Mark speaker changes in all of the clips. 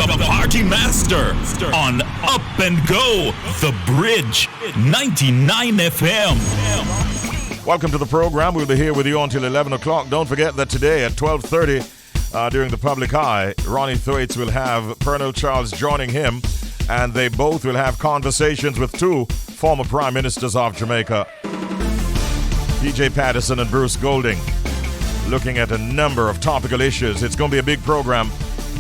Speaker 1: the party master on Up and Go, The Bridge, 99 FM.
Speaker 2: Welcome to the program. We'll be here with you until 11 o'clock. Don't forget that today at 12:30, during the public eye, Ronnie Thwaites will have Pernell Charles joining him, and they both will have conversations with two former prime ministers of Jamaica, PJ Patterson and Bruce Golding, looking at a number of topical issues. It's going to be a big program.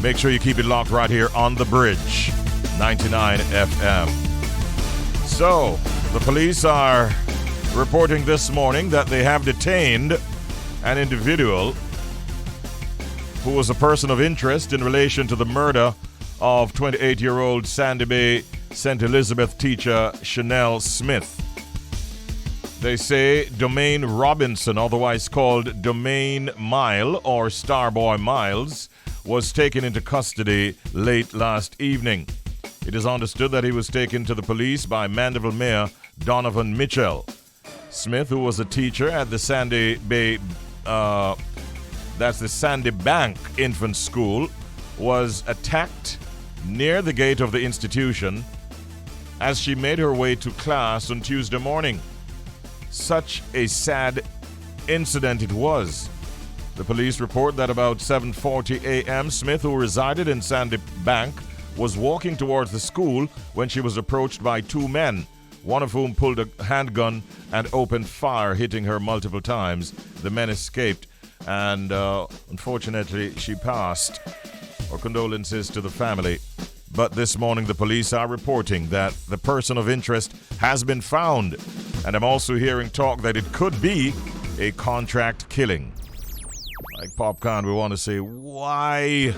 Speaker 2: Make sure you keep it locked right here on The Bridge, 99 FM. So, the police are reporting this morning that they have detained an individual who was a person of interest in relation to the murder of 28-year-old Sandy Bay St. Elizabeth teacher Chanel Smith. They say Domain Robinson, otherwise called Domain Mile or Starboy Miles, was taken into custody late last evening. It is understood that he was taken to the police by Mandeville Mayor Donovan Mitchell. Smith, who was a teacher at the Sandy Bay, that's the Sandy Bank Infant School, was attacked near the gate of the institution as she made her way to class on Tuesday morning. Such a sad incident it was. The police report that about 7:40 a.m., Smith, who resided in Sandy Bank, was walking towards the school when she was approached by two men, one of whom pulled a handgun and opened fire, hitting her multiple times. The men escaped, and unfortunately, she passed. Our condolences to the family. But this morning, the police are reporting that the person of interest has been found. And I'm also hearing talk that it could be a contract killing. Like Popcorn, we want to say, why?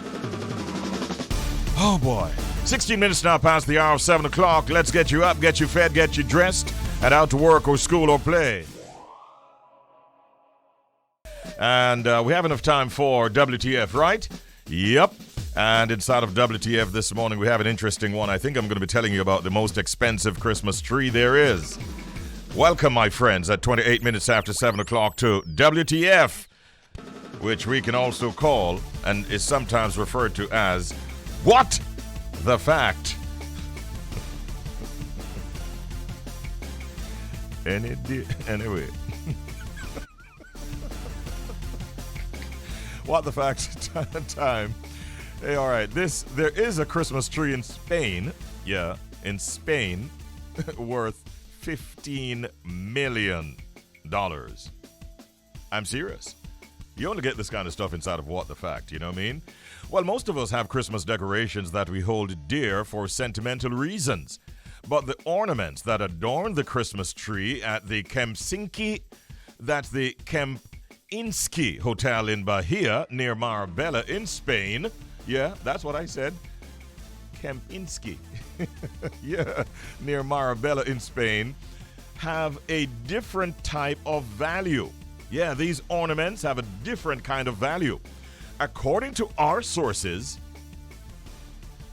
Speaker 2: Oh boy. 16 minutes now past the hour of 7 o'clock. Let's get you up, get you fed, get you dressed, and out to work or school or play. And we have enough time for WTF, right? Yep. And inside of WTF this morning, we have an interesting one. I think I'm going to be telling you about the most expensive Christmas tree there is. Welcome, my friends, at 28 minutes after 7 o'clock to WTF, which we can also call and is sometimes referred to as What the Fact. Anyway. What the Fact time. Hey, all right. There is a Christmas tree in Spain. Yeah, in Spain, worth $15 million. I'm serious. You only get this kind of stuff inside of What the Fact, you know what I mean? Well, most of us have Christmas decorations that we hold dear for sentimental reasons. But the ornaments that adorn the Christmas tree at the Kempinski, that's the Kempinski Hotel in Bahia near Marbella in Spain. Yeah, that's what I said. Kempinski. Yeah, near Marbella in Spain, have a different type of value. Yeah, these ornaments have a different kind of value. According to our sources,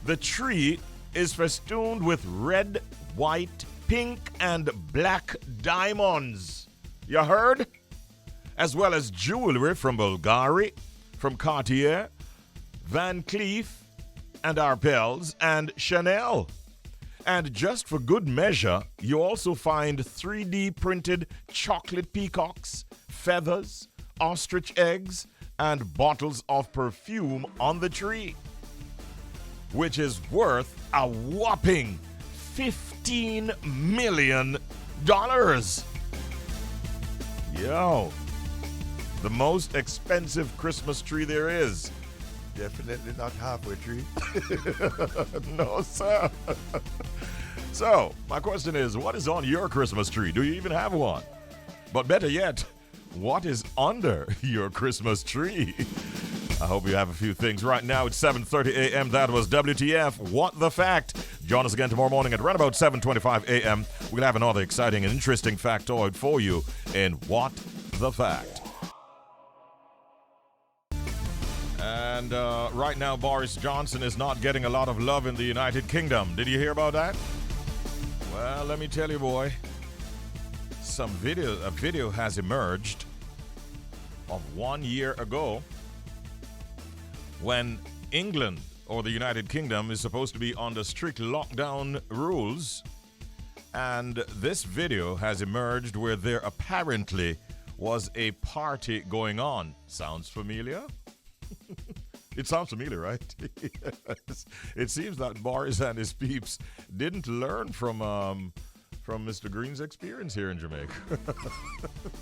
Speaker 2: the tree is festooned with red, white, pink, and black diamonds. You heard? As well as jewelry from Bulgari, from Cartier, Van Cleef, and Arpels, and Chanel. And just for good measure, you also find 3D printed chocolate peacocks, feathers, ostrich eggs, and bottles of perfume on the tree, which is worth a whopping $15 million. Yo, the most expensive Christmas tree there is.
Speaker 3: Definitely not halfway tree.
Speaker 2: No, sir. So, my question is, what is on your Christmas tree? Do you even have one? But better yet, what is under your Christmas tree? I hope you have a few things. Right now, it's 7:30 a.m. That was WTF, What the Fact. Join us again tomorrow morning at around about 7:25 a.m. We'll have another exciting and interesting factoid for you in What the Fact. And right now, Boris Johnson is not getting a lot of love in the United Kingdom. Did you hear about that? Well, let me tell you, boy. A video has emerged of 1 year ago when England or the United Kingdom, is supposed to be under strict lockdown rules. And this video has emerged where there apparently was a party going on. Sounds familiar? It sounds familiar, right? Yes. It seems that Boris and his peeps didn't learn from Mr. Green's experience here in Jamaica.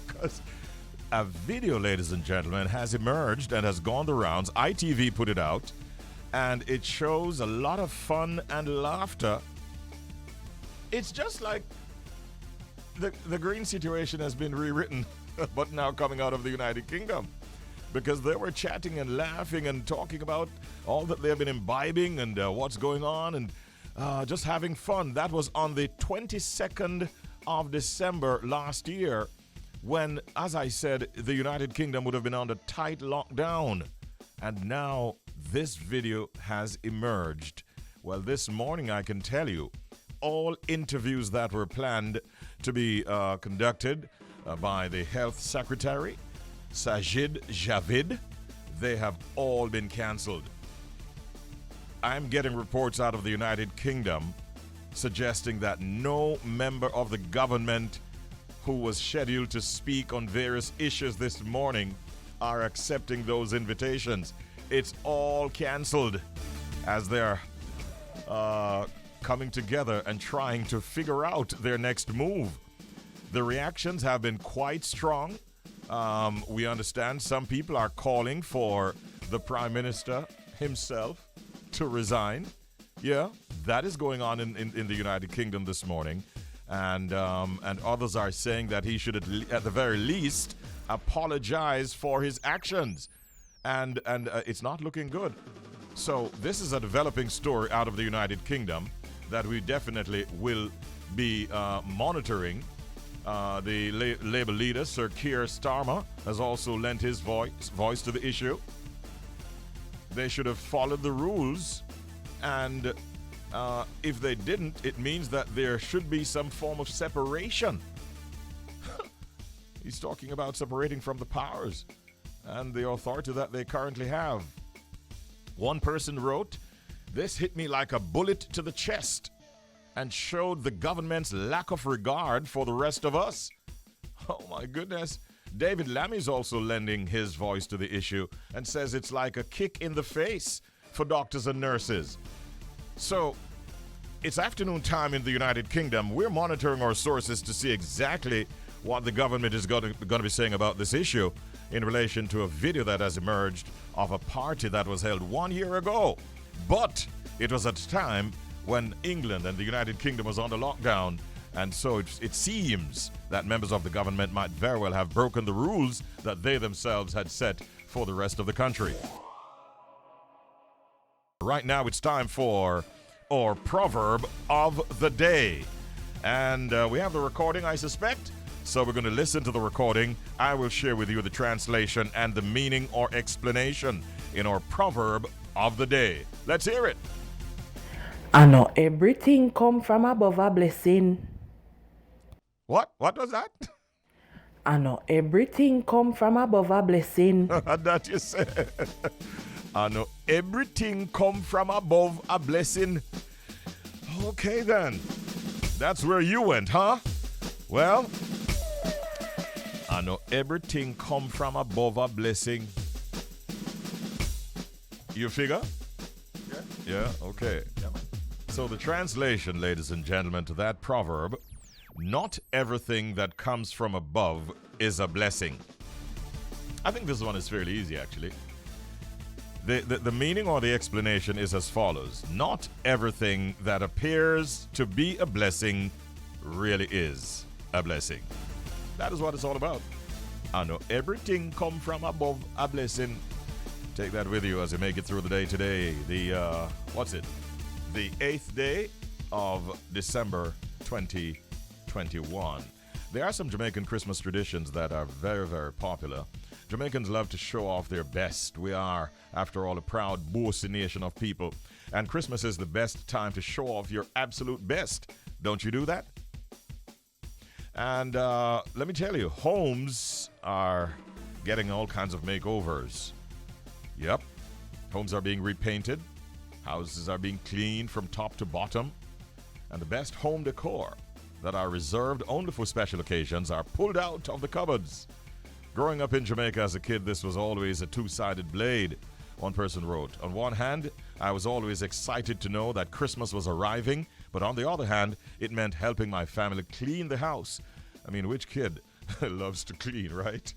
Speaker 2: Because a video, ladies and gentlemen, has emerged and has gone the rounds. ITV put it out, and it shows a lot of fun and laughter. It's just like the Green situation has been rewritten, but now coming out of the United Kingdom. Because they were chatting and laughing and talking about all that they've been imbibing and what's going on and just having fun. That was on the 22nd of December last year when, as I said, the United Kingdom would have been under tight lockdown. And now this video has emerged. Well, this morning I can tell you, all interviews that were planned to be conducted by the Health Secretary, Sajid Javid, they have all been cancelled. I'm getting reports out of the United Kingdom suggesting that no member of the government who was scheduled to speak on various issues this morning are accepting those invitations. It's all cancelled as they're coming together and trying to figure out their next move. The reactions have been quite strong. We understand some people are calling for the Prime Minister himself to resign. Yeah, that is going on in the United Kingdom this morning. And others are saying that he should at the very least apologize for his actions. And it's not looking good. So this is a developing story out of the United Kingdom that we definitely will be monitoring. The Labour leader, Sir Keir Starmer, has also lent his voice to the issue. They should have followed the rules, and if they didn't, it means that there should be some form of separation. He's talking about separating from the powers and the authority that they currently have. One person wrote, "This hit me like a bullet to the chest and showed the government's lack of regard for the rest of us." Oh my goodness. David Lammy's also lending his voice to the issue and says it's like a kick in the face for doctors and nurses. So it's afternoon time in the United Kingdom. We're monitoring our sources to see exactly what the government is going to be saying about this issue in relation to a video that has emerged of a party that was held 1 year ago. But it was at a time when England and the United Kingdom was under lockdown, and so it seems that members of the government might very well have broken the rules that they themselves had set for the rest of the country. Right now it's time for our Proverb of the Day. And we have the recording, I suspect, so we're going to listen to the recording. I will share with you the translation and the meaning or explanation in our Proverb of the Day. Let's hear it.
Speaker 4: I know everything come from above a blessing.
Speaker 2: What? What was that?
Speaker 4: I know everything come from above a blessing.
Speaker 2: That you said. I know everything come from above a blessing. Okay then. That's where you went, huh? Well, I know everything come from above a blessing. You figure? Yeah, okay. Yeah, so the translation, ladies and gentlemen, to that proverb, not everything that comes from above is a blessing. I think this one is fairly easy, actually. The meaning or the explanation is as follows. Not everything that appears to be a blessing really is a blessing. That is what it's all about. I know everything come from above a blessing. Take that with you as you make it through the day today. The 8th day of December 2021. There are some Jamaican Christmas traditions that are very, very popular. Jamaicans love to show off their best. We are, after all, a proud, bossy nation of people. And Christmas is the best time to show off your absolute best. Don't you do that? And let me tell you, homes are getting all kinds of makeovers. Yep. Homes are being repainted. Houses are being cleaned from top to bottom, and the best home decor that are reserved only for special occasions are pulled out of the cupboards. Growing up in Jamaica as a kid, this was always a two-sided blade, one person wrote. On one hand, I was always excited to know that Christmas was arriving, but on the other hand, it meant helping my family clean the house. I mean, which kid loves to clean, right?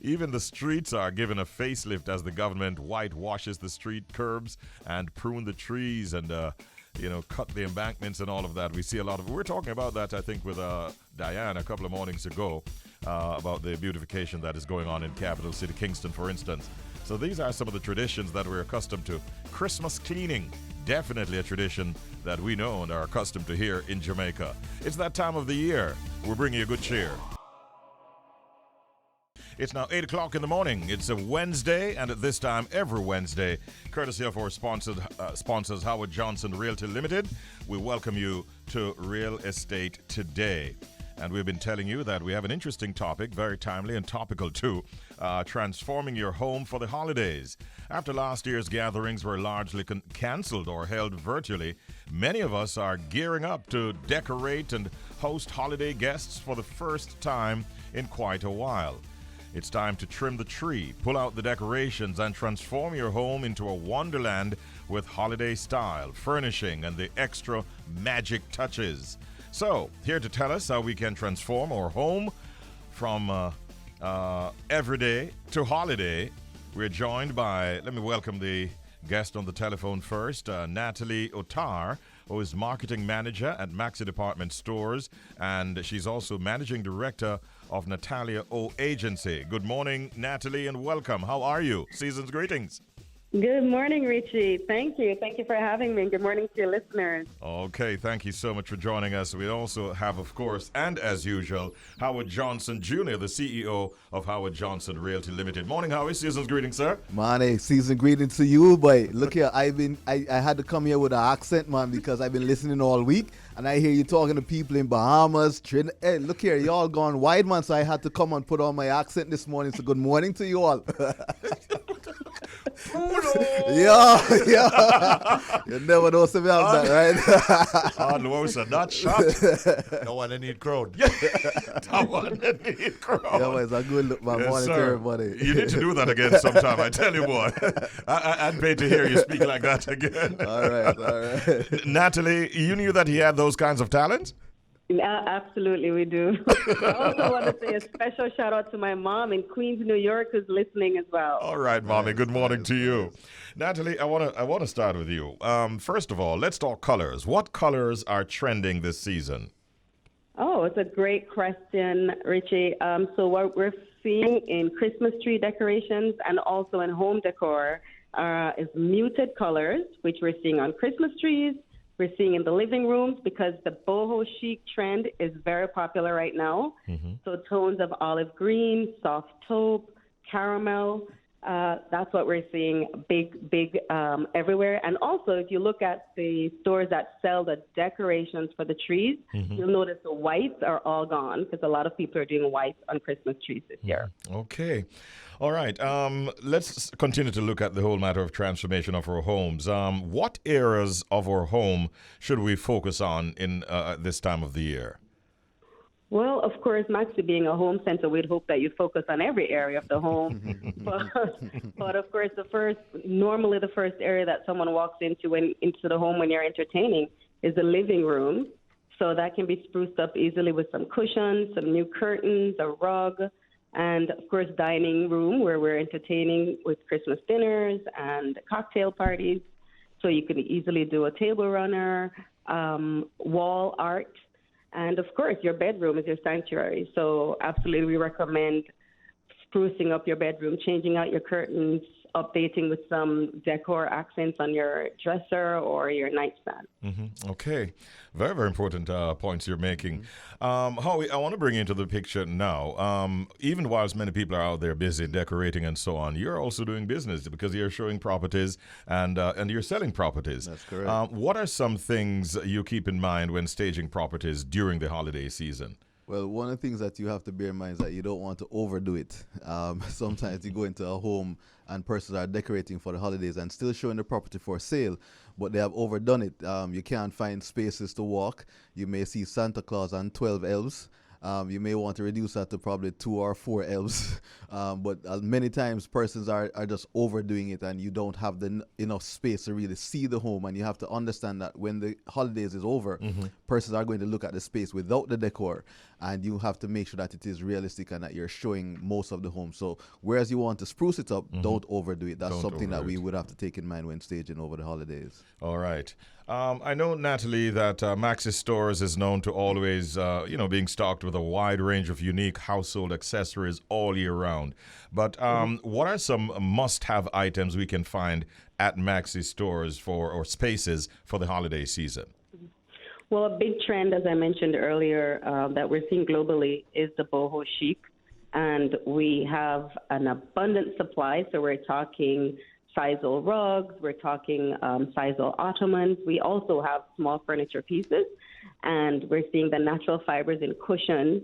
Speaker 2: Even the streets are given a facelift as the government whitewashes the street curbs and prune the trees and cut the embankments and all of that. We see a lot of. We're talking about that, I think, with Diane a couple of mornings ago about the beautification that is going on in capital city Kingston, for instance. So these are some of the traditions that we're accustomed to. Christmas cleaning, definitely a tradition that we know and are accustomed to here in Jamaica. It's that time of the year. We're bringing you good cheer. It's now 8 o'clock in the morning. It's a Wednesday, and at this time, every Wednesday, courtesy of our sponsors, Howard Johnson Realty Limited, we welcome you to Real Estate Today. And we've been telling you that we have an interesting topic, very timely and topical too, transforming your home for the holidays. After last year's gatherings were largely cancelled or held virtually, many of us are gearing up to decorate and host holiday guests for the first time in quite a while. It's time to trim the tree, pull out the decorations, and transform your home into a wonderland with holiday style, furnishing, and the extra magic touches. So, here to tell us how we can transform our home from everyday to holiday, we're joined by, let me welcome the guest on the telephone first, Natalie Outar, who is marketing manager at Maxie Department Stores, and she's also managing director of Natalia O Agency. Good morning, Natalie, and welcome. How are you? Season's greetings.
Speaker 5: Good morning, Richie. Thank you. Thank you for having me. Good morning to your listeners.
Speaker 2: Okay, thank you so much for joining us. We also have, of course, and as usual, Howard Johnson Jr., the CEO of Howard Johnson Realty Limited. Morning, Howie. Season's greetings, sir.
Speaker 6: Morning. Season greetings to you, boy. Look here, I had to come here with an accent, man, because I've been listening all week, and I hear you talking to people in Bahamas, Trinidad. Hey, look here, y'all gone wide, man, so I had to come and put on my accent this morning. So good morning to you all. Yeah. You never know something else, right?
Speaker 2: Oh, no, sir, not shot.
Speaker 3: No one need crowd.
Speaker 2: No one need crowd.
Speaker 6: Yeah, boy, it's a good look, my morning to everybody.
Speaker 2: You need to do that again sometime, I tell you what. I'd pay to hear you speak like that again.
Speaker 6: All right.
Speaker 2: Natalie, you knew that he had those kinds of talents?
Speaker 5: Yeah, absolutely, we do. I also want to say a special shout out to my mom in Queens, New York, who's listening as well.
Speaker 2: All right, Mommy. Good morning to you. Natalie, I want to start with you. First of all, let's talk colors. What colors are trending this season?
Speaker 5: Oh, it's a great question, Richie. So what we're seeing in Christmas tree decorations and also in home decor is muted colors, which we're seeing on Christmas trees. We're seeing in the living rooms because the boho chic trend is very popular right now. Mm-hmm. So tones of olive green, soft taupe, caramel, that's what we're seeing big everywhere. And also, if you look at the stores that sell the decorations for the trees, mm-hmm. you'll notice the whites are all gone because a lot of people are doing whites on Christmas trees this year.
Speaker 2: Okay. All right. Let's continue to look at the whole matter of transformation of our homes. What areas of our home should we focus on in this time of the year?
Speaker 5: Well, of course, Maxie being a home center, we'd hope that you focus on every area of the home. but of course, normally the first area that someone walks into the home when you're entertaining is the living room. So that can be spruced up easily with some cushions, some new curtains, a rug, and of course, dining room where we're entertaining with Christmas dinners and cocktail parties. So you can easily do a table runner, wall art. And, of course, your bedroom is your sanctuary. So, absolutely, we recommend sprucing up your bedroom, changing out your curtains, updating with some decor accents on your dresser or your nightstand.
Speaker 2: Mm-hmm. Okay. Very, very important points you're making. Howie, I want to bring you into the picture now. Even whilst many people are out there busy decorating and so on, you're also doing business because you're showing properties and you're selling properties.
Speaker 6: That's correct.
Speaker 2: What are some things you keep in mind when staging properties during the holiday season?
Speaker 6: Well, one of the things that you have to bear in mind is that you don't want to overdo it. Sometimes you go into a home and persons are decorating for the holidays and still showing the property for sale, but they have overdone it. You can't find spaces to walk. You may see Santa Claus and 12 elves. You may want to reduce that to probably 2 or 4 elves. But many times persons are just overdoing it, and you don't have enough space to really see the home. And you have to understand that when the holidays is over, persons are going to look at the space without the decor, and you have to make sure that it is realistic and that you're showing most of the home. So whereas you want to spruce it up, don't overdo it. That's something that we would have to take in mind when staging over the holidays.
Speaker 2: All right. I know, Natalie, that Maxie Stores is known to always, being stocked with a wide range of unique household accessories all year round. But what are some must-have items we can find at Maxie Stores or spaces for the holiday season?
Speaker 5: Well, a big trend, as I mentioned earlier, that we're seeing globally is the boho chic. And we have an abundant supply, so we're talking sisal rugs, we're talking sisal ottomans. We also have small furniture pieces, and we're seeing the natural fibers in cushions.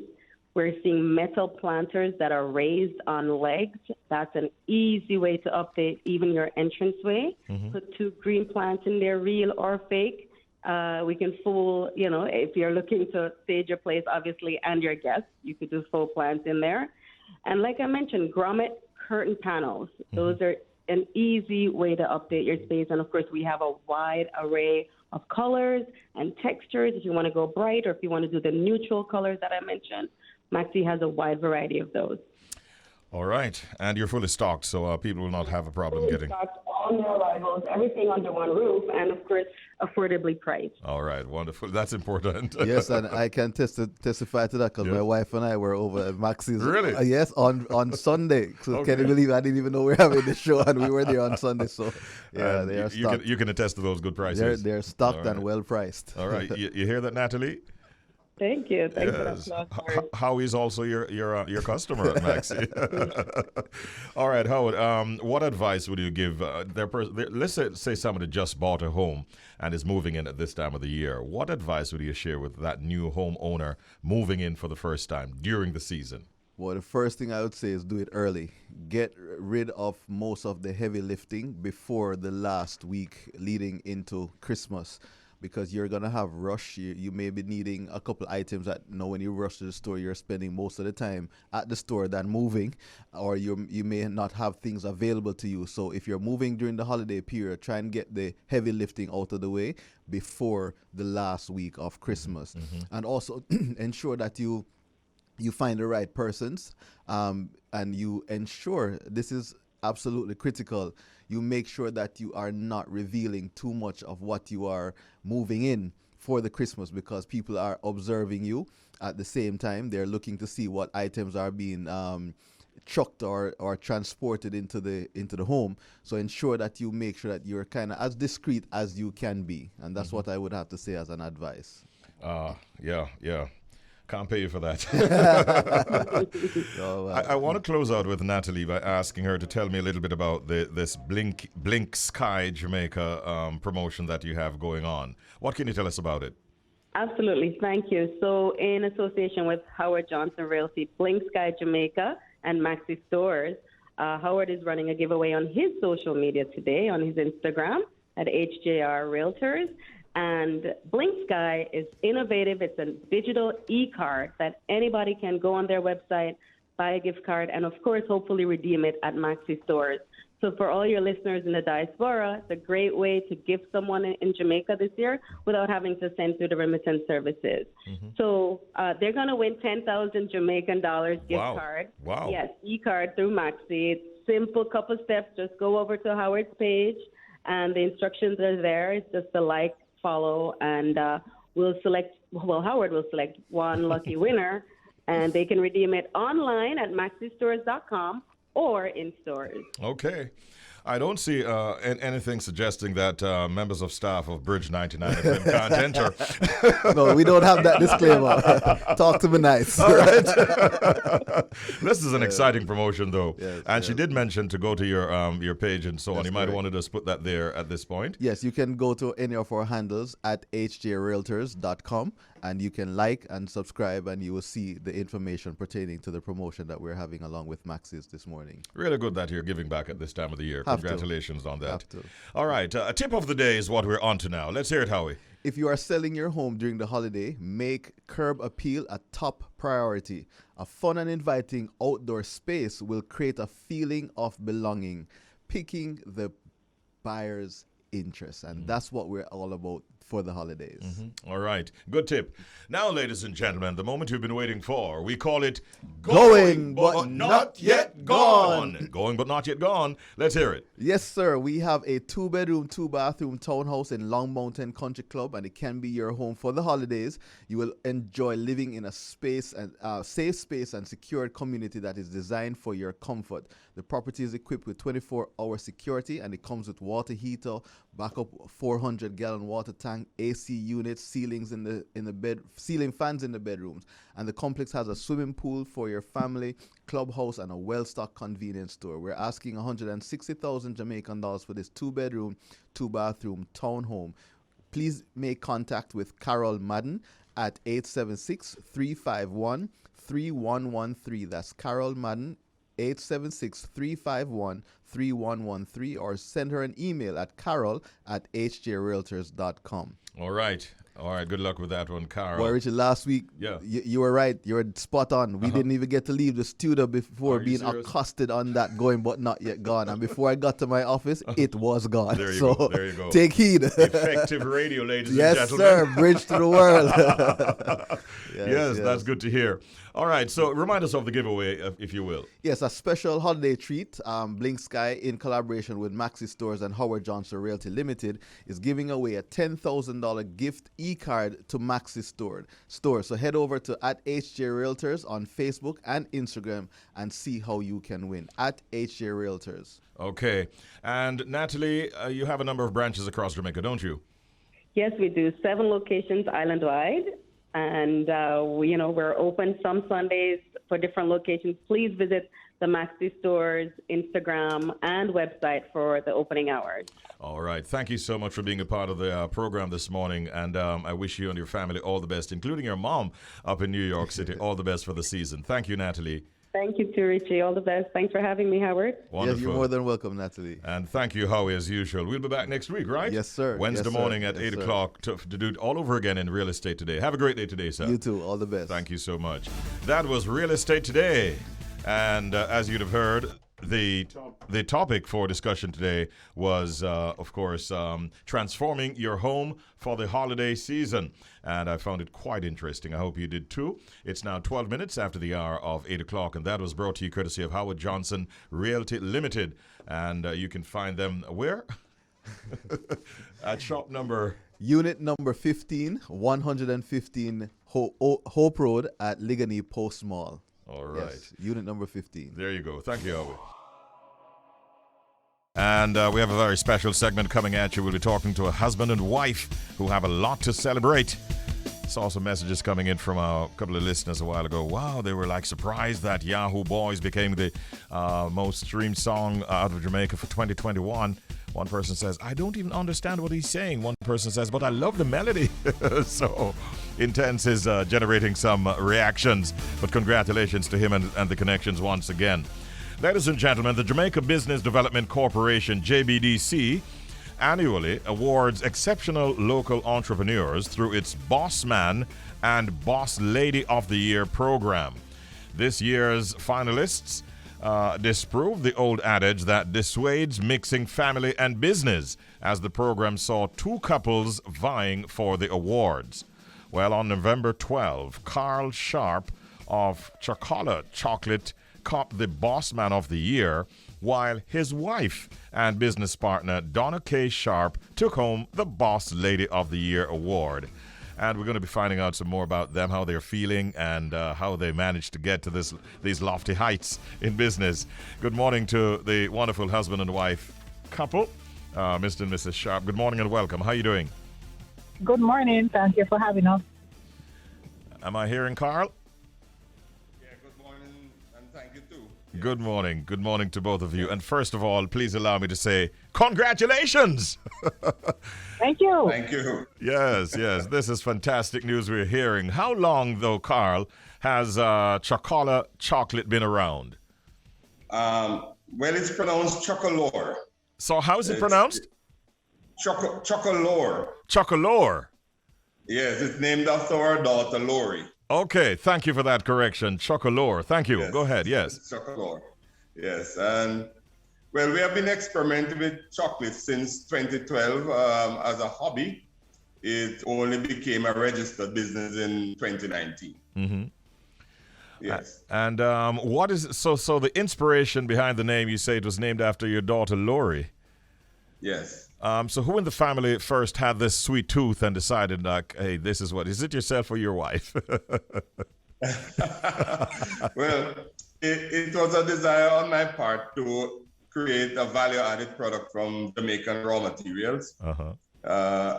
Speaker 5: We're seeing metal planters that are raised on legs. That's an easy way to update even your entranceway. Put 2 green plants in there, real or fake. We can fool, if you're looking to stage your place, obviously, and your guests, you could do faux plants in there. And like I mentioned, grommet curtain panels. Those are an easy way to update your space. And, of course, we have a wide array of colors and textures if you want to go bright or if you want to do the neutral colors that I mentioned. Maxie has a wide variety of those.
Speaker 2: All right. And you're fully stocked, so people will not have a problem getting...
Speaker 5: Stocked, all new arrivals, everything under one roof, and, of course, affordably priced.
Speaker 2: All right. Wonderful. That's important.
Speaker 6: Yes, and I can testify to that because my wife and I were over at Maxie's.
Speaker 2: Really?
Speaker 6: Yes, on Sunday. So can you believe I didn't even know we were having the show, and we were there on Sunday. So, yeah, they are stocked.
Speaker 2: You can attest to those good prices.
Speaker 6: They're stocked and well priced.
Speaker 2: All right. You hear that, Natalie?
Speaker 5: Thank you. Thanks
Speaker 2: Yes.
Speaker 5: for that.
Speaker 2: Howie is also your customer at Maxie. All right, Howard. What advice would you give? Let's say somebody just bought a home and is moving in at this time of the year. What advice would you share with that new homeowner moving in for the first time during the season?
Speaker 6: Well, the first thing I would say is do it early. Get rid of most of the heavy lifting before the last week leading into Christmas, because you're going to have rush. You may be needing a couple items that, when you rush to the store, you're spending most of the time at the store than moving, or you may not have things available to you. So if you're moving during the holiday period, try and get the heavy lifting out of the way before the last week of Christmas. And also ensure that you find the right persons, and you ensure, this is absolutely critical, you make sure that you are not revealing too much of what you are moving in for the Christmas, because people are observing you at the same time. They're looking to see what items are being chucked or transported into the home. So ensure that you make sure that you're kind of as discreet as you can be. And that's what I would have to say as an advice.
Speaker 2: Yeah. Can't pay you for that. I want to close out with Natalie by asking her to tell me a little bit about this Blink Sky Jamaica promotion that you have going on. What can you tell us about it?
Speaker 5: Absolutely. Thank you. So in association with Howard Johnson Realty, Blink Sky Jamaica, and Maxie Stores, Howard is running a giveaway on his social media today, on his Instagram at HJR Realtors. And Blink Sky is innovative. It's a digital e-card that anybody can go on their website, buy a gift card, and, of course, hopefully redeem it at Maxie Stores. So for all your listeners in the diaspora, it's a great way to gift someone in Jamaica this year without having to send through the remittance services. So they're going to win $10,000 Jamaican dollars gift card.
Speaker 2: Wow.
Speaker 5: Yes, e-card through Maxie. It's simple, couple steps. Just go over to Howard's page, and the instructions are there. It's just a like, follow, and Howard will select one lucky winner, and they can redeem it online at maxiestores.com or in stores. Okay.
Speaker 2: I don't see anything suggesting that members of staff of Bridge 99 FM can't enter.
Speaker 6: No, we don't have that disclaimer. Talk to me nice.
Speaker 2: All right. This is an exciting promotion, though. Yes, and she did mention to go to your page and so on. You might want to just put that there at this point.
Speaker 6: Yes, you can go to any of our handles at hjrealtors.com and you can like and subscribe, and you will see the information pertaining to the promotion that we're having along with Maxie's this morning.
Speaker 2: Really good that you're giving back at this time of the year.
Speaker 6: Have to.
Speaker 2: Congratulations on that.
Speaker 6: Have to.
Speaker 2: All right, a tip of the day is what we're on to now. Let's hear it, Howie.
Speaker 6: If you are selling your home during the holiday, make curb appeal a top priority. A fun and inviting outdoor space will create a feeling of belonging, piquing the buyer's interest. And that's what we're all about for the holidays.
Speaker 2: All right, good tip. Now, ladies and gentlemen, the moment you've been waiting for, we call it
Speaker 6: Going but not yet gone.
Speaker 2: Going but not yet gone. Let's hear it.
Speaker 6: Yes, sir. We have a 2-bedroom, 2-bathroom townhouse in Long Mountain Country Club, and it can be your home for the holidays. You will enjoy living in a space and safe space and secured community that is designed for your comfort. The property is equipped with 24-hour security, and it comes with water heater, backup 400-gallon water tank, AC units, ceiling fans in the bedrooms, and the complex has a swimming pool for your family, clubhouse, and a well-stocked convenience store. We're asking 160,000 Jamaican dollars for this 2-bedroom, 2-bathroom townhome. Please make contact with Carol Madden at 876-351-3113. That's Carol Madden, 876-351-3113, or send her an email at carol@hjrealtors.com.
Speaker 2: All right. Good luck with that one, Carol.
Speaker 6: Well, Richard, last week, you were right. You were spot on. We didn't even get to leave the studio before being accosted on that going but not yet gone. And before I got to my office, it was gone.
Speaker 2: There you go. There you go.
Speaker 6: Take heed.
Speaker 2: Effective radio, ladies and
Speaker 6: Yes,
Speaker 2: gentlemen.
Speaker 6: sir. Bridge to the world.
Speaker 2: Yes, that's good to hear. All right, so remind us of the giveaway, if you will.
Speaker 6: Yes, a special holiday treat. Blink Sky, in collaboration with Maxie Stores and Howard Johnson Realty Limited, is giving away a $10,000 gift e-card to Maxie Store. So head over to @HJ Realtors on Facebook and Instagram and see how you can win @HJ Realtors.
Speaker 2: Okay, and Natalie, you have a number of branches across Jamaica, don't you?
Speaker 5: Yes, we do. 7 locations island-wide. And, we're open some Sundays for different locations. Please visit the Maxie Stores Instagram and website for the opening hours.
Speaker 2: All right. Thank you so much for being a part of the program this morning. And I wish you and your family all the best, including your mom up in New York City. All the best for the season. Thank you, Natalie.
Speaker 5: Thank you, too, Richie. All the best. Thanks for having me, Howard.
Speaker 2: Wonderful.
Speaker 6: Yes, you're more than welcome, Natalie.
Speaker 2: And thank you, Howie, as usual. We'll be back next week, right?
Speaker 6: Yes, sir.
Speaker 2: Wednesday morning at 8
Speaker 6: sir.
Speaker 2: o'clock to do it all over again in Real Estate Today. Have a great day today, sir.
Speaker 6: You too. All the best.
Speaker 2: Thank you so much. That was Real Estate Today. And as you'd have heard, the topic for discussion today was, of course, transforming your home for the holiday season. And I found it quite interesting. I hope you did too. It's now 12 minutes after the hour of 8 o'clock, and that was brought to you courtesy of Howard Johnson Realty Limited. And you can find them where? At shop number...
Speaker 6: Unit number 15, 115 Hope Road at Ligani Post Mall.
Speaker 2: All right.
Speaker 6: Yes, unit number 15.
Speaker 2: There you go. Thank you, Howie. And we have a very special segment coming at you. We'll be talking to a husband and wife who have a lot to celebrate. Saw some messages coming in from a couple of listeners a while ago. Wow, they were like surprised that Yahoo Boys became the most streamed song out of Jamaica for 2021. One person says, I don't even understand what he's saying. One person says, but I love the melody. So Intense is generating some reactions. But congratulations to him and the connections once again. Ladies and gentlemen, the Jamaica Business Development Corporation, J.B.D.C, annually awards exceptional local entrepreneurs through its Boss Man and Boss Lady of the Year program. This year's finalists disproved the old adage that dissuades mixing family and business, as the program saw 2 couples vying for the awards. Well, on November 12, Carl Sharpe of Chocolate copped the Boss Man of the Year, while his wife and business partner Donna-Kaye Sharpe took home the Boss Lady of the Year award. And we're going to be finding out some more about them, how they're feeling, and how they managed to get to these lofty heights in business. Good morning to the wonderful husband and wife couple, Mr. and Mrs. Sharpe. Good morning and welcome. How are you doing?
Speaker 7: Good morning. Thank you for having us.
Speaker 2: Am I hearing Carl?
Speaker 3: Yeah, good morning, and thank you too.
Speaker 2: Good morning. Good morning to both of you. And first of all, please allow me to say congratulations.
Speaker 7: Thank you.
Speaker 3: Thank you.
Speaker 2: Yes. This is fantastic news we're hearing. How long, though, Carl, has Chocola chocolate been around?
Speaker 3: Well, it's pronounced Chocolore.
Speaker 2: So how is it pronounced?
Speaker 3: Chocolore.
Speaker 2: Chocolore.
Speaker 3: Yes, it's named after our daughter, Lori.
Speaker 2: Okay, thank you for that correction. Chocolore. Thank you.
Speaker 3: Yes.
Speaker 2: Go ahead, yes.
Speaker 3: Chocolore. Yes, and well, we have been experimenting with chocolate since 2012 as a hobby. It only became a registered business in 2019.
Speaker 2: Mm-hmm.
Speaker 3: Yes.
Speaker 2: And what is so the inspiration behind the name? You say it was named after your daughter Lori.
Speaker 3: Yes.
Speaker 2: So who in the family first had this sweet tooth and decided, like, hey, this is what? Is it yourself or your wife?
Speaker 3: Well, it was a desire on my part to create a value-added product from Jamaican raw materials.
Speaker 2: Uh-huh.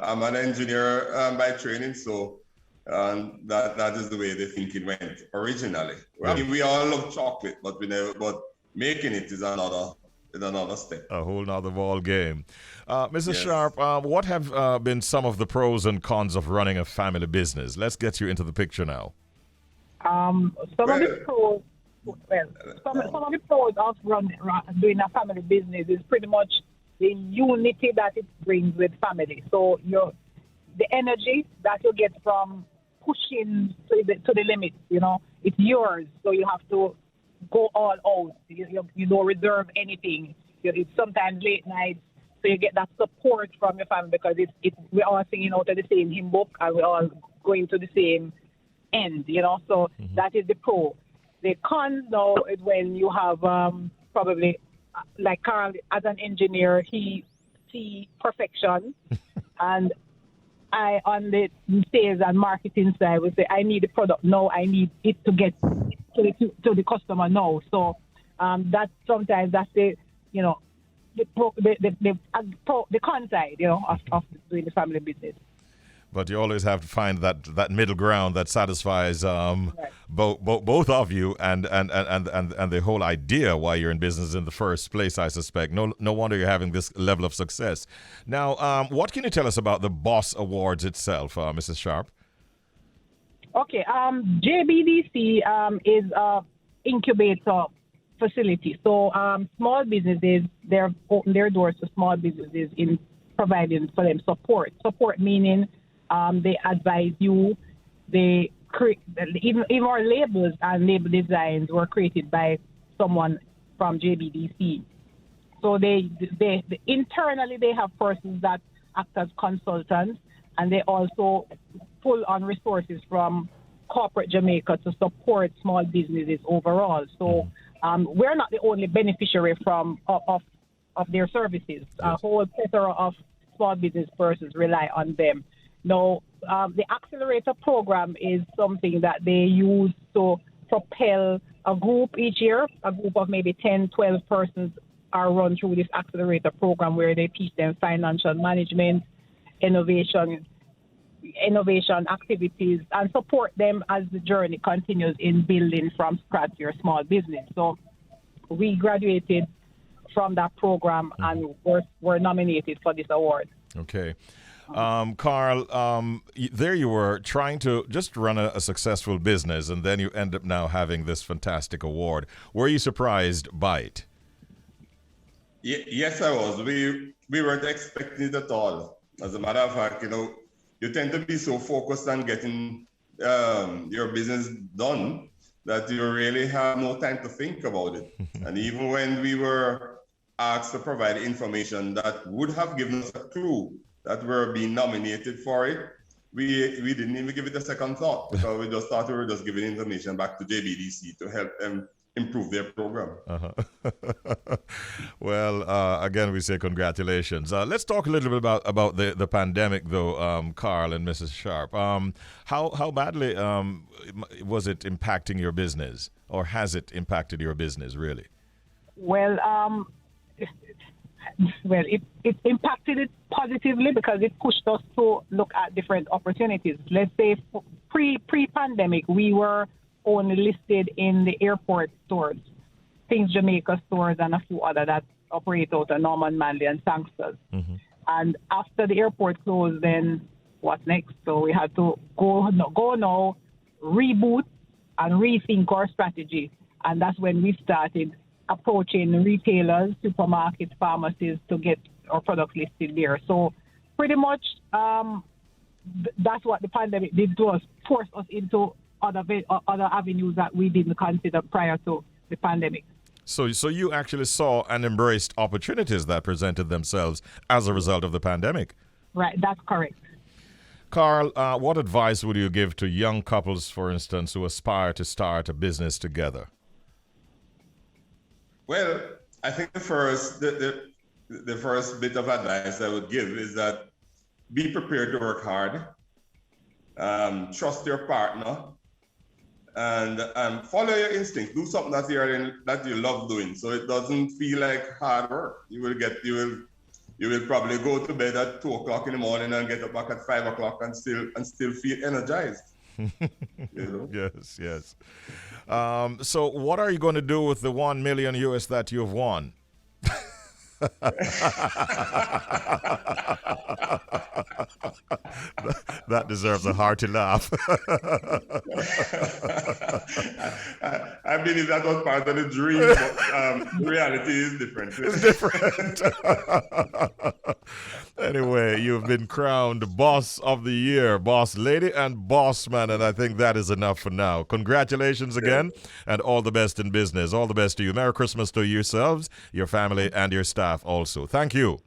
Speaker 3: I'm an engineer by training, so that is the way the thinking went originally. I mean, we all love chocolate, but making it is another step.
Speaker 2: A whole nother ball game. Mrs.
Speaker 3: Yes.
Speaker 2: Sharpe, what have been some of the pros and cons of running a family business? Let's get you into the picture now.
Speaker 7: Some of the pros of doing a family business is pretty much the unity that it brings with family. So the energy that you get from pushing to the limit, it's yours. So you have to go all out. You don't reserve anything. It's sometimes late nights, so you get that support from your family because we're all singing out of the same hymn book and we're all going to the same end, So that is the pro. The con, though, is when you have probably, like Carl, as an engineer, he sees perfection, and I, on the sales and marketing side, would say, I need the product now. I need it to get to the customer now. So that's sometimes that's the con side, of doing the family business.
Speaker 2: But you always have to find that middle ground that satisfies both of you and the whole idea why you're in business in the first place, I suspect. No wonder you're having this level of success. Now, what can you tell us about the B.O.S.S Awards itself, Mrs. Sharpe?
Speaker 7: Okay, J.B.D.C is an incubator facility. So small businesses, they've opened their doors to small businesses in providing for them support. Support meaning they advise you. They create even our labels and label designs were created by someone from J.B.D.C. So they internally they have persons that act as consultants, and they also pull on resources from corporate Jamaica to support small businesses overall. So we're not the only beneficiary of their services. A whole plethora of small business persons rely on them. Now, the Accelerator Program is something that they use to propel a group each year. A group of maybe 10, 12 persons are run through this Accelerator Program where they teach them financial management, innovation activities, and support them as the journey continues in building from scratch your small business. So we graduated from that program and were nominated for this award.
Speaker 2: Okay. Carl, there you were trying to just run a successful business, and then you end up now having this fantastic award. Were you surprised by it?
Speaker 3: Yes, I was. We weren't expecting it at all. As a matter of fact, you tend to be so focused on getting your business done that you really have no time to think about it. And even when we were asked to provide information that would have given us a clue that we're being nominated for it, we didn't even give it a second thought, because we just thought we were just giving information back to J.B.D.C to help them improve their program.
Speaker 2: Well, again, we say congratulations. Let's talk a little bit about the pandemic, though, Carl and Mrs. Sharpe. How badly was it impacting your business, or has it impacted your business, really?
Speaker 7: Well, it impacted it positively because it pushed us to look at different opportunities. Let's say pre-pandemic, we were only listed in the airport stores. Things Jamaica stores and a few other that operate out of Norman Manley and Sangsters. And after the airport closed, then what next? So we had to go now, reboot and rethink our strategy. And that's when we started approaching retailers, supermarkets, pharmacies to get our product listed there. So pretty much that's what the pandemic did to us, forced us into other avenues that we didn't consider prior to the pandemic.
Speaker 2: So you actually saw and embraced opportunities that presented themselves as a result of the pandemic.
Speaker 7: Right, that's correct.
Speaker 2: Carl, what advice would you give to young couples, for instance, who aspire to start a business together?
Speaker 3: Well, I think the first bit of advice I would give is that be prepared to work hard, trust your partner, and follow your instinct. Do something that you love doing, so it doesn't feel like hard work. You will probably go to bed at 2 o'clock in the morning and get up back at 5 o'clock and still feel energized.
Speaker 2: Yes. So what are you going to do with the $1 million US that you've won? That deserves a hearty laugh.
Speaker 3: I believe that was part of the dream, but the reality is different.
Speaker 2: It's different. Anyway, you've been crowned Boss of the Year, Boss Lady and Boss Man, and I think that is enough for now. Congratulations again, and all the best in business. All the best to you. Merry Christmas to yourselves, your family, and your staff also. Thank you.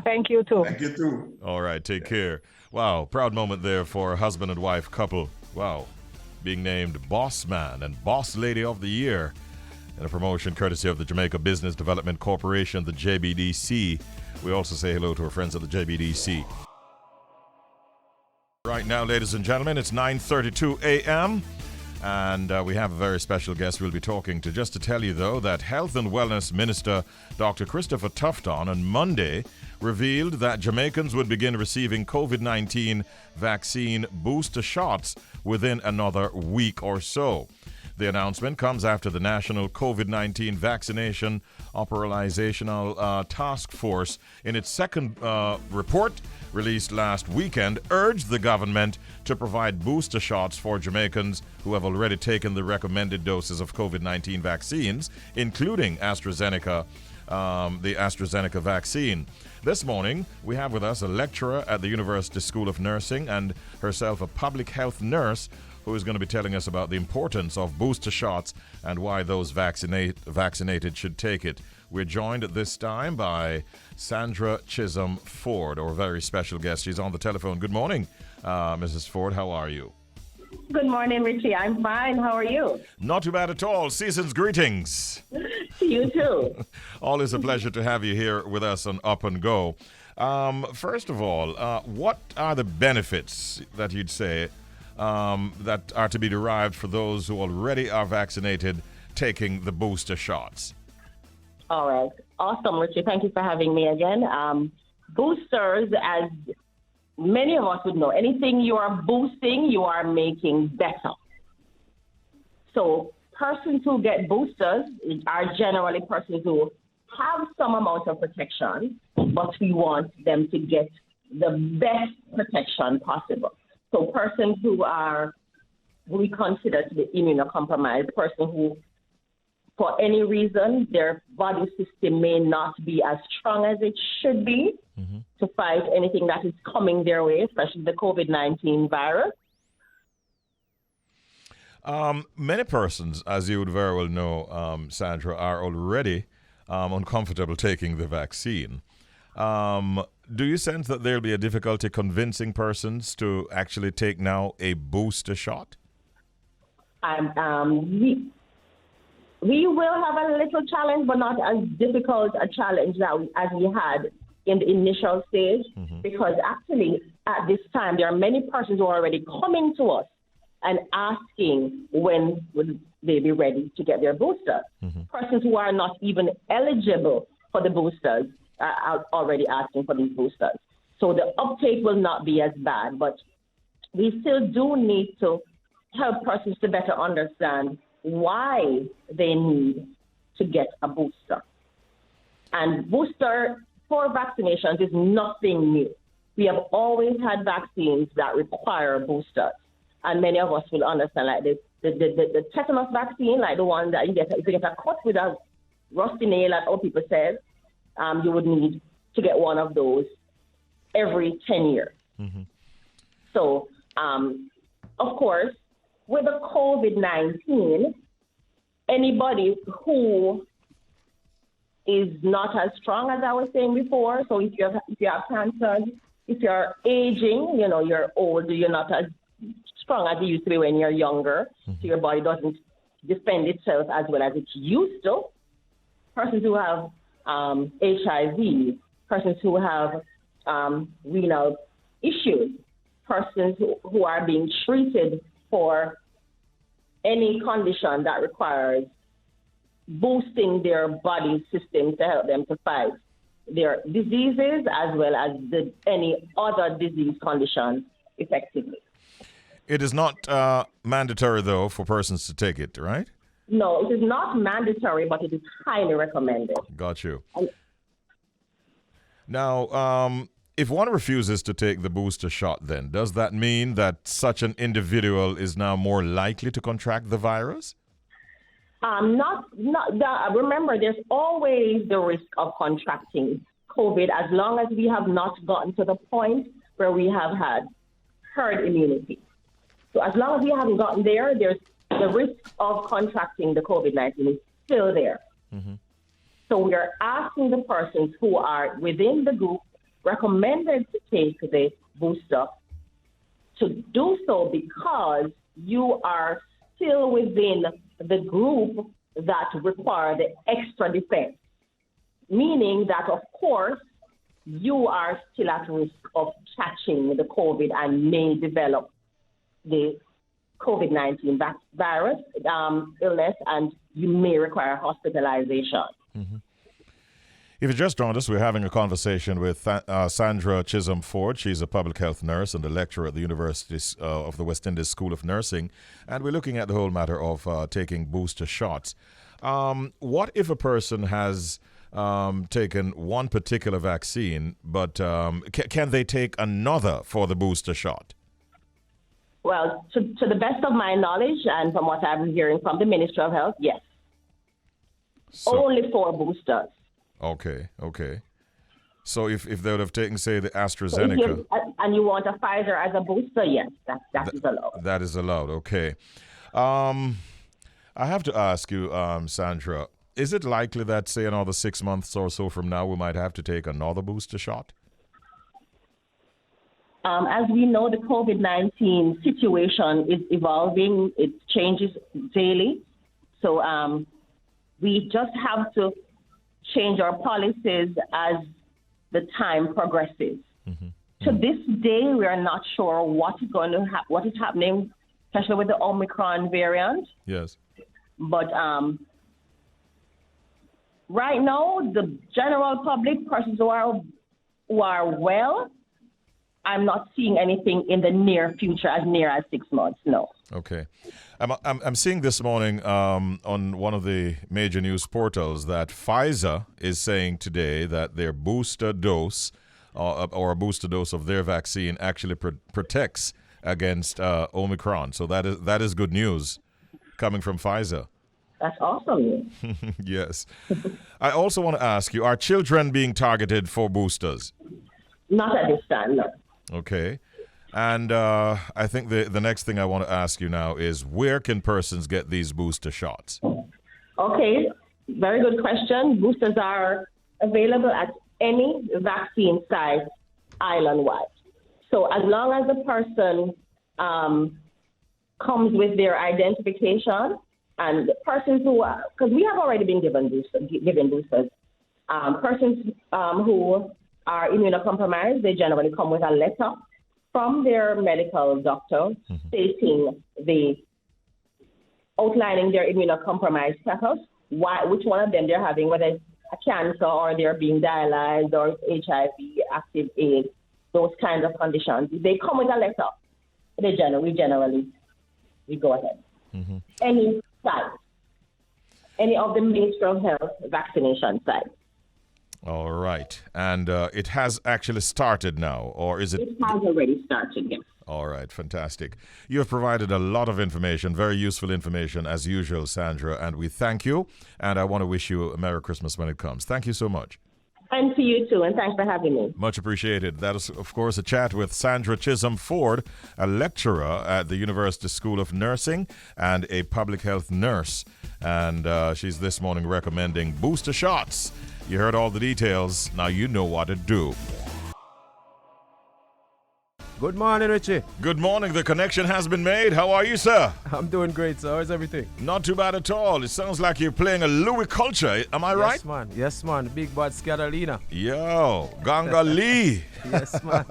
Speaker 7: Thank you, too.
Speaker 3: Thank you, too.
Speaker 2: All right, take care. Wow, proud moment there for a husband and wife couple. Wow, being named Boss Man and Boss Lady of the Year in a promotion courtesy of the Jamaica Business Development Corporation, the J.B.D.C. We also say hello to our friends at the J.B.D.C. Right now, ladies and gentlemen, it's 9:32 a.m. And we have a very special guest we'll be talking to. Just to tell you, though, that Health and Wellness Minister Dr. Christopher Tufton on Monday revealed that Jamaicans would begin receiving COVID-19 vaccine booster shots within another week or so. The announcement comes after the National COVID-19 Vaccination Operational Task Force, in its second report released last weekend, urged the government to provide booster shots for Jamaicans who have already taken the recommended doses of COVID-19 vaccines, including AstraZeneca, the AstraZeneca vaccine. This morning, we have with us a lecturer at the University School of Nursing and herself a public health nurse who is going to be telling us about the importance of booster shots and why those vaccinated should take it. We're joined at this time by Sandra Chisolm-Ford, our very special guest. She's on the telephone. Good morning, Mrs. Ford. How are you?
Speaker 8: Good morning, Richie. I'm fine. How are you?
Speaker 2: Not too bad at all. Season's greetings.
Speaker 8: To you too.
Speaker 2: Always a pleasure to have you here with us on Up and Go. First of all, what are the benefits that you'd say that are to be derived for those who already are vaccinated taking the booster shots?
Speaker 8: All right. Awesome, Richie. Thank you for having me again. Boosters, as many of us would know, anything you are boosting, you are making better. So persons who get boosters are generally persons who have some amount of protection, but we want them to get the best protection possible. So persons who we consider to be immunocompromised, person who, for any reason, their body system may not be as strong as it should be to fight anything that is coming their way, especially the COVID-19 virus.
Speaker 2: Many persons, as you would very well know, Sandra, are already uncomfortable taking the vaccine. Do you sense that there'll be a difficulty convincing persons to actually take now a booster shot?
Speaker 8: We will have a little challenge, but not as difficult a challenge as we had in the initial stage, because actually at this time there are many persons who are already coming to us and asking when would they be ready to get their booster. Persons who are not even eligible for the boosters are already asking for these boosters. So the uptake will not be as bad, but we still do need to help persons to better understand why they need to get a booster. And booster for vaccinations is nothing new. We have always had vaccines that require boosters. And many of us will understand, like the tetanus vaccine, like the one that you get, if you get a cut with a rusty nail, as all people say, you would need to get one of those every 10 years.
Speaker 2: Mm-hmm.
Speaker 8: So, of course, with the COVID-19, anybody who is not as strong as I was saying before, so if you have cancer, if you're aging, you're old, you're not as strong as you used to be when you're younger, so your body doesn't defend itself as well as it used to. Persons who have HIV, persons who have renal issues, persons who are being treated for any condition that requires boosting their body system to help them to fight their diseases as well as any other disease condition effectively.
Speaker 2: It is not mandatory, though, for persons to take it, right?
Speaker 8: No, it is not mandatory, but it is highly recommended.
Speaker 2: Got you. Now, if one refuses to take the booster shot, then, does that mean that such an individual is now more likely to contract the virus?
Speaker 8: Remember, there's always the risk of contracting COVID as long as we have not gotten to the point where we have had herd immunity. So as long as we haven't gotten there, there's the risk of contracting the COVID-19 is still there.
Speaker 2: Mm-hmm.
Speaker 8: So we are asking the persons who are within the group recommended to take the booster to do so because you are still within the group that require the extra defense, meaning that, of course, you are still at risk of catching the COVID and may develop the COVID-19 virus illness, and you may require hospitalization.
Speaker 2: Mm-hmm. If you just joined us, we're having a conversation with Sandra Chisolm-Ford. She's a public health nurse and a lecturer at the University of the West Indies School of Nursing. And we're looking at the whole matter of taking booster shots. What if a person has taken one particular vaccine, but can they take another for the booster shot?
Speaker 8: Well, to the best of my knowledge and from what I'm hearing from the Ministry of Health, yes.
Speaker 2: So,
Speaker 8: only 4 boosters.
Speaker 2: Okay. So if they would have taken, say, the AstraZeneca.
Speaker 8: So and you want a Pfizer as a booster, yes, that is allowed.
Speaker 2: That is allowed, okay. I have to ask you, Sandra, is it likely that, say, another 6 months or so from now, we might have to take another booster shot?
Speaker 8: As we know, the COVID-19 situation is evolving. It changes daily. So we just have to change our policies as the time progresses.
Speaker 2: Mm-hmm.
Speaker 8: To this day, we are not sure what is going to what is happening, especially with the Omicron variant.
Speaker 2: Yes.
Speaker 8: But right now, the general public, persons who are well, I'm not seeing anything in the near future, as near as 6 months, no.
Speaker 2: Okay. I'm seeing this morning on one of the major news portals that Pfizer is saying today that their booster dose or a booster dose of their vaccine actually protects against Omicron. So that is good news coming from Pfizer.
Speaker 8: That's awesome.
Speaker 2: Yes. I also want to ask you, are children being targeted for boosters?
Speaker 8: Not at this time, no.
Speaker 2: Okay. And I think the next thing I want to ask you now is, where can persons get these booster shots?
Speaker 8: Okay, very good question. Boosters are available at any vaccine site island-wide. So as long as the person comes with their identification, and persons who, because we have already been given boosters, persons who are immunocompromised, they generally come with a letter from their medical doctor stating outlining their immunocompromised status, which one of them they're having, whether it's a cancer or they're being dialyzed or HIV, active AIDS, those kinds of conditions. They come with a letter. We go ahead.
Speaker 2: Mm-hmm.
Speaker 8: Any site. any of the Ministry of Health vaccination sites.
Speaker 2: All right. And it has actually started now, or is it?
Speaker 8: It has already started, yes.
Speaker 2: All right, fantastic. You have provided a lot of information, very useful information as usual, Sandra, and we thank you. And I want to wish you a Merry Christmas when it comes. Thank you so much.
Speaker 8: And to you too, and thanks for having me.
Speaker 2: Much appreciated. That is, of course, a chat with Sandra Chisolm-Ford, a lecturer at the University School of Nursing and a public health nurse. And she's this morning recommending booster shots. You heard all the details. Now you know what to do.
Speaker 9: Good morning, Richie.
Speaker 2: Good morning. The connection has been made. How are you, sir?
Speaker 9: I'm doing great, sir. How's everything?
Speaker 2: Not too bad at all. It sounds like you're playing a Louis culture. Am I right?
Speaker 9: Yes, man. Yes, man. Big bad Catalina.
Speaker 2: Yo, Ganga Lee.
Speaker 9: Yes, man.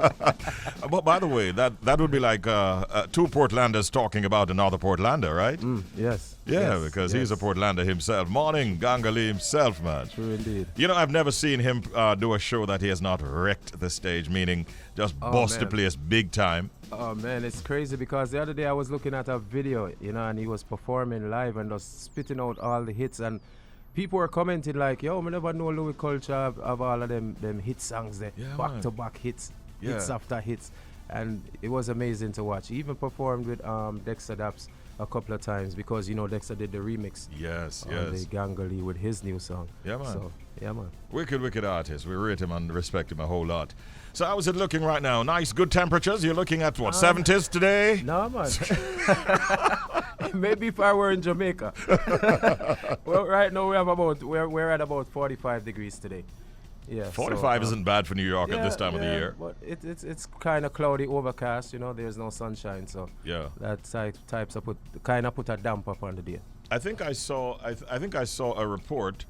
Speaker 2: But by the way, that would be like two Portlanders talking about another Portlander, right?
Speaker 9: Yes.
Speaker 2: Yeah,
Speaker 9: yes,
Speaker 2: because
Speaker 9: yes.
Speaker 2: he's a Portlander himself. Morning, Ganga Lee himself, man.
Speaker 9: True indeed.
Speaker 2: You know, I've never seen him do a show that he has not wrecked the stage, meaning just bust the place big time.
Speaker 9: Oh, man, it's crazy because the other day I was looking at a video, and he was performing live and just spitting out all the hits, and people were commenting like, yo, I never know Louis culture of all of them hit songs there, back-to-back hits, hits after hits, and it was amazing to watch. He even performed with Dexter Daps a couple of times because, Dexter did the remix.
Speaker 2: Yes.
Speaker 9: The Gangali with his new song.
Speaker 2: Yeah, man.
Speaker 9: So, yeah, man.
Speaker 2: Wicked artist. We rate him and respect him a whole lot. So how is it looking right now? Nice, good temperatures. You're looking at what, 70s today?
Speaker 9: No, man. Maybe if I were in Jamaica. Well, right now we're at about 45 degrees today. Yeah.
Speaker 2: 45 isn't bad for New York at this time of the year.
Speaker 9: But it's kind of cloudy, overcast. There's no sunshine, so that types of put a damp up on the day.
Speaker 2: I think I saw a report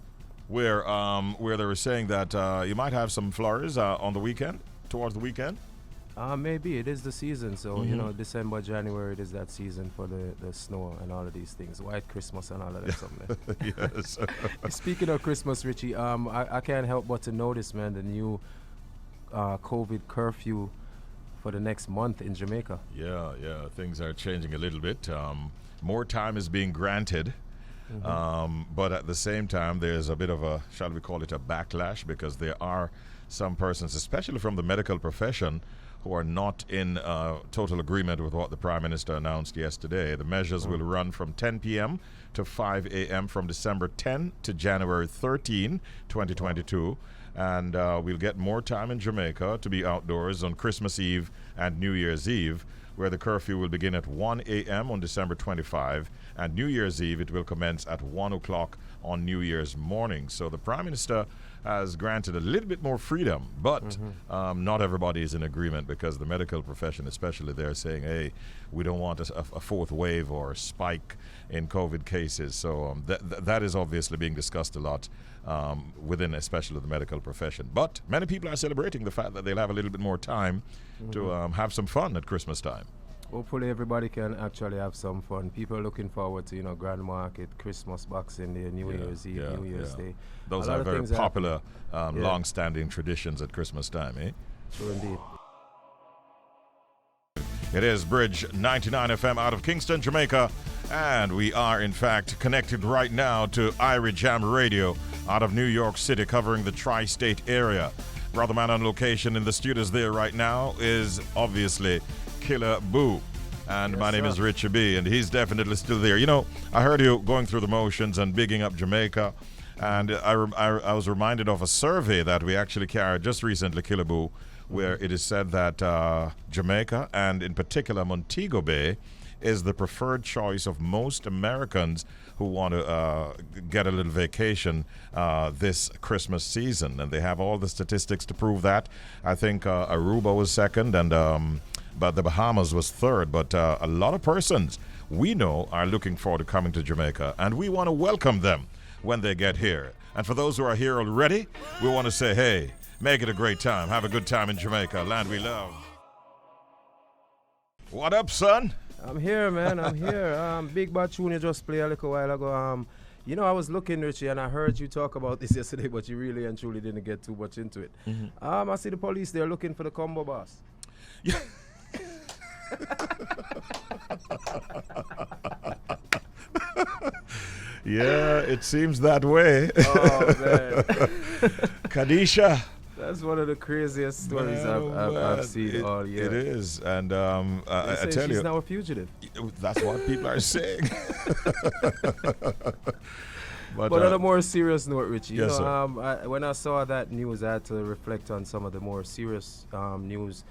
Speaker 2: where they were saying that you might have some flurries on the weekend, towards the weekend.
Speaker 9: Maybe it is the season, so December, January, it is that season for the snow and all of these things, White Christmas and all of that something.
Speaker 2: Yes.
Speaker 9: Speaking of Christmas, Richie, I can't help but to notice, man, the new COVID curfew for the next month in Jamaica.
Speaker 2: Yeah, things are changing a little bit. More time is being granted. But at the same time, there's a bit of a, shall we call it a backlash, because there are some persons, especially from the medical profession, who are not in total agreement with what the Prime Minister announced yesterday. The measures will run from 10 p.m. to 5 a.m. from December 10 to January 13, 2022. And we'll get more time in Jamaica to be outdoors on Christmas Eve and New Year's Eve, where the curfew will begin at 1 a.m. on December 25, and New Year's Eve it will commence at 1 o'clock on New Year's morning. So the Prime Minister has granted a little bit more freedom, but not everybody is in agreement, because the medical profession especially, they're saying, hey, we don't want a fourth wave or a spike in COVID cases. So that is obviously being discussed a lot within especially the medical profession. But many people are celebrating the fact that they'll have a little bit more time to have some fun at Christmas time.
Speaker 9: Hopefully everybody can actually have some fun. People are looking forward to, Grand Market, Christmas, Boxing Day, New Year's Eve, New Year's Day.
Speaker 2: Those are very popular, long-standing traditions at Christmas time, eh?
Speaker 9: True indeed.
Speaker 2: It is Bridge 99 FM out of Kingston, Jamaica, and we are in fact connected right now to Irie Jam Radio out of New York City, covering the tri-state area. Brother man on location in the studios there right now is obviously Killer Boo. And my name is Richie B, and he's definitely still there. I heard you going through the motions and bigging up Jamaica, and I was reminded of a survey that we actually carried just recently, Killer Boo, where it is said that Jamaica, and in particular Montego Bay, is the preferred choice of most Americans who want to get a little vacation this Christmas season. And they have all the statistics to prove that. I think Aruba was second, and but the Bahamas was third. But a lot of persons we know are looking forward to coming to Jamaica, and we want to welcome them when they get here. And for those who are here already, we want to say, hey, make it a great time. Have a good time in Jamaica, land we love. What up, son?
Speaker 9: I'm here, man. I'm here. Big Bad Tune you just played a little while ago. I was looking, Richie, and I heard you talk about this yesterday, but you really and truly didn't get too much into it. I see the police, they're looking for the combo boss.
Speaker 2: Yeah. Yeah, it seems that way.
Speaker 9: Oh, man.
Speaker 2: Kadisha.
Speaker 9: That's one of the craziest stories I've seen all year.
Speaker 2: It is. And I tell you.
Speaker 9: She's now a fugitive.
Speaker 2: That's what people are saying.
Speaker 9: But on a more serious note, Richie,
Speaker 2: yes,
Speaker 9: when I saw that news, I had to reflect on some of the more serious news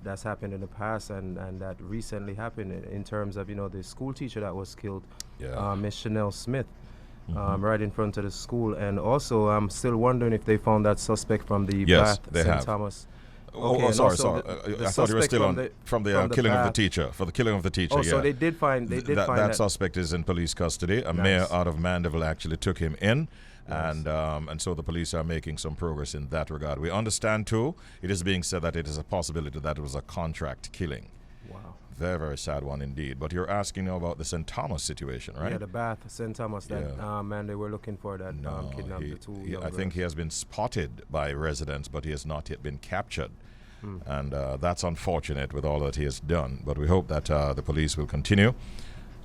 Speaker 9: that's happened in the past and that recently happened in terms of, the school teacher that was killed, Miss Chanel Smith, right in front of the school. And also, I'm still wondering if they found that suspect from the Bath St. Thomas.
Speaker 2: Okay, sorry. I thought you were still on from the killing of the teacher. For the killing of the teacher,
Speaker 9: so they did find
Speaker 2: that suspect is in police custody. A mayor out of Mandeville actually took him in. Nice. And so the police are making some progress in that regard. We understand too, it is being said that it is a possibility that it was a contract killing. Wow. Very, very sad one indeed. But you're asking now about the St. Thomas situation, right?
Speaker 9: Yeah, the Bath St. Thomas, man, they were looking for that kidnapped the two young girls.
Speaker 2: I think he has been spotted by residents, but he has not yet been captured. And that's unfortunate with all that he has done. But we hope that the police will continue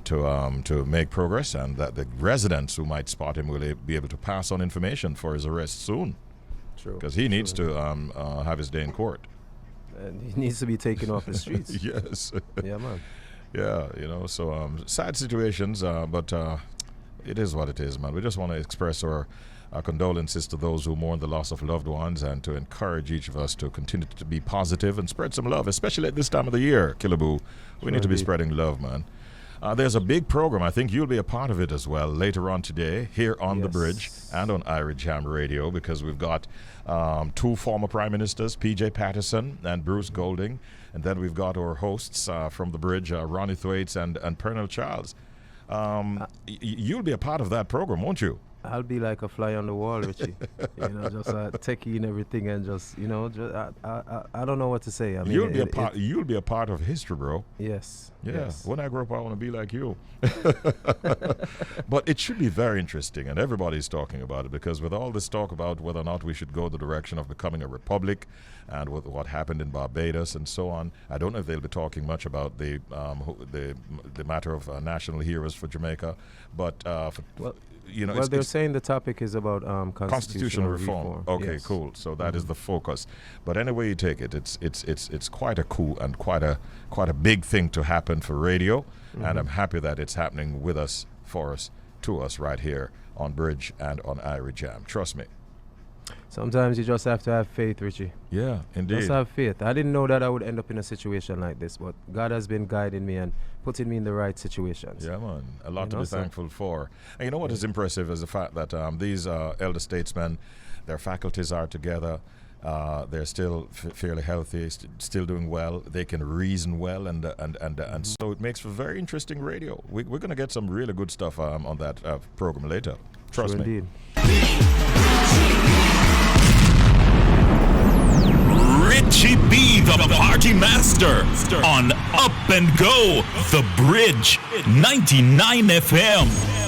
Speaker 2: to make progress, and that the residents who might spot him will be able to pass on information for his arrest soon. True. Because he needs to have his day in court.
Speaker 9: And he needs to be taken off the streets.
Speaker 2: Yes.
Speaker 9: Yeah, man.
Speaker 2: Yeah, so sad situations, but it is what it is, man. We just want to express our condolences to those who mourn the loss of loved ones, and to encourage each of us to continue to be positive and spread some love, especially at this time of the year, Killaboo. We need to be spreading love, man. There's a big program. I think you'll be a part of it as well later on today here on The Bridge and on Ira Jam Radio, because we've got two former prime ministers, P.J. Patterson and Bruce Golding, and then we've got our hosts from The Bridge, Ronnie Thwaites and Pernell Charles. You'll be a part of that program, won't you?
Speaker 9: I'll be like a fly on the wall, Richie. Just techie and everything, and just I don't know what to say. I mean,
Speaker 2: you'll be a part of history, bro.
Speaker 9: Yes.
Speaker 2: Yeah.
Speaker 9: Yes.
Speaker 2: When I grow up, I want to be like you. But it should be very interesting, and everybody's talking about it, because with all this talk about whether or not we should go the direction of becoming a republic, and with what happened in Barbados and so on, I don't know if they'll be talking much about the matter of national heroes for Jamaica, but
Speaker 9: they're saying the topic is about constitutional reform.
Speaker 2: Okay, yes. Cool. So that is the focus. But anyway you take it, it's quite a coup and quite a big thing to happen for radio, and I'm happy that it's happening with us, for us, to us right here on Bridge and on Ira Jam. Trust me.
Speaker 9: Sometimes you just have to have faith, Richie.
Speaker 2: Yeah, indeed.
Speaker 9: Just have faith. I didn't know that I would end up in a situation like this, but God has been guiding me and putting me in the right situations.
Speaker 2: Yeah, man. A lot to be thankful for. And you know what is impressive is the fact that these elder statesmen, their faculties are together. They're still fairly healthy, still doing well. They can reason well, and so it makes for very interesting radio. We're going to get some really good stuff on that program later. Trust me.
Speaker 9: Indeed.
Speaker 1: Richie B, the party master, on Up and Go, The Bridge, 99 FM.